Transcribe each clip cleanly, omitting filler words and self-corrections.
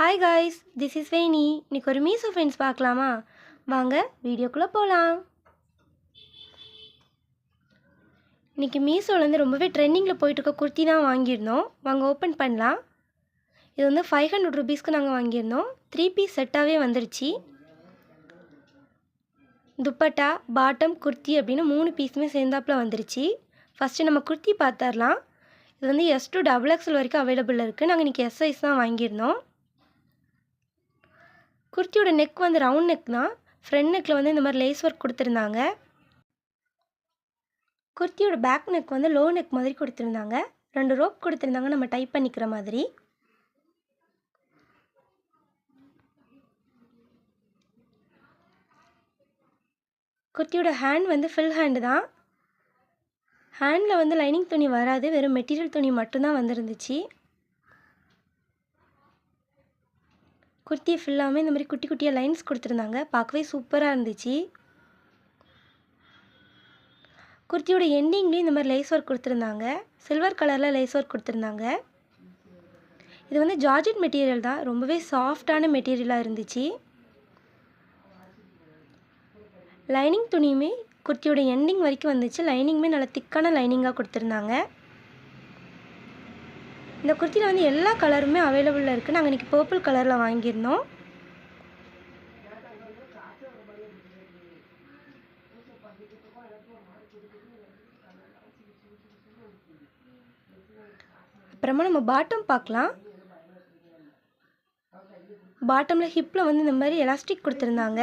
Hi guys, this is வேணி. இன்றைக்கி ஒரு Meesho friends பார்க்கலாமா? வாங்க வீடியோக்குள்ளே போகலாம். இன்றைக்கி மீஷோலேருந்து ரொம்பவே ட்ரெண்டிங்கில் போயிட்டுருக்க குர்த்தி தான் வாங்கியிருந்தோம். வாங்க ஓப்பன் பண்ணலாம். இது வந்து 500 ருபீஸ்க்கு நாங்கள் வாங்கியிருந்தோம். 3 பீஸ் செட்டாகவே வந்துருச்சு. துப்பட்டா, பாட்டம், குர்த்தி அப்படின்னு 3 பீஸுமே சேர்ந்தாப்பில் வந்துருச்சு. ஃபஸ்ட்டு நம்ம குர்த்தி பார்த்துடலாம். இது வந்து S to XXL வரைக்கும் அவைலபிள் இருக்குது. நாங்கள் இன்றைக்கி S சைஸ் தான் வாங்கியிருந்தோம். குர்த்தியோட நெக் வந்து ரவுண்ட் நெக் தான். ஃப்ரண்ட் நெக்கில் வந்து இந்த மாதிரி லேஸ் ஒர்க் கொடுத்துருந்தாங்க. குர்த்தியோட பேக் நெக் வந்து லோ நெக் மாதிரி கொடுத்துருந்தாங்க. 2 ரோப் கொடுத்துருந்தாங்க நம்ம டைப் பண்ணிக்கிற மாதிரி. குர்த்தியோட ஹேண்ட் வந்து ஃபுல் ஹேண்டு தான். ஹேண்டில் வந்து லைனிங் துணி வராது, வெறும் மெட்டீரியல் துணி மட்டும்தான் வந்துருந்துச்சு. குர்த்தி ஃபுல்லாமே இந்த மாதிரி குட்டி குட்டியாக லைன்ஸ் கொடுத்துருந்தாங்க. பார்க்கவே சூப்பராக இருந்துச்சு. குர்த்தியோட எண்டிங்லேயும் இந்த மாதிரி லேஸ் ஒர்க் கொடுத்துருந்தாங்க. சில்வர் கலரில் லேஸ் ஒர்க் கொடுத்துருந்தாங்க. இது வந்து ஜார்ஜெட் மெட்டீரியல் தான். ரொம்பவே சாஃப்டான மெட்டீரியலாக இருந்துச்சு. லைனிங் துணியுமே குர்த்தியோட எண்டிங் வரைக்கும் வந்துச்சு. லைனிங்குமே நல்லா திக்கான லைனிங்காக கொடுத்துருந்தாங்க. இந்த குர்த்தியில் வந்து எல்லா கலருமே அவைலபிளில் இருக்குது. நாங்கள் இன்றைக்கி பர்பிள் கலரில் வாங்கியிருந்தோம். அப்புறமா நம்ம பாட்டம் பார்க்கலாம். பாட்டமில் ஹிப்பில் வந்து இந்த மாதிரி எலாஸ்டிக் கொடுத்துருந்தாங்க.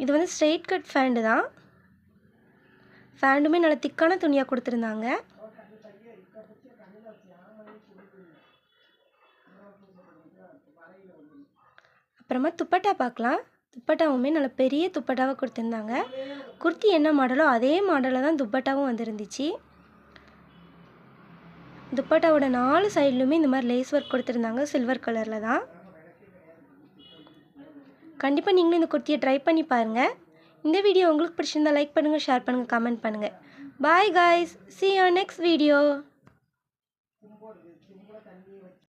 இது வந்து ஸ்ட்ரெயிட் கட் ஃபேண்டு தான். ஃபேண்டுமே நல்லா திக்கான துணியாக கொடுத்துருந்தாங்க. அப்புறமா துப்பட்டா பார்க்கலாம். துப்பட்டாவுமே நல்ல பெரிய துப்பட்டாவாக கொடுத்துருந்தாங்க. குர்த்தி என்ன மாடலோ அதே மாடலில் தான் துப்பட்டாவும் வந்துருந்துச்சு. துப்பட்டாவோட 4 சைட்லையுமே இந்த மாதிரி லேஸ் ஒர்க் கொடுத்துருந்தாங்க. சில்வர் கலரில் தான். கண்டிப்பாக நீங்களும் இந்த குர்த்தியை ட்ரை பண்ணி பாருங்கள். இந்த வீடியோ உங்களுக்கு பிடிச்சிருந்தால் லைக் பண்ணுங்கள், ஷேர் பண்ணுங்கள், கமெண்ட் பண்ணுங்கள். Bye guys, see you on next video.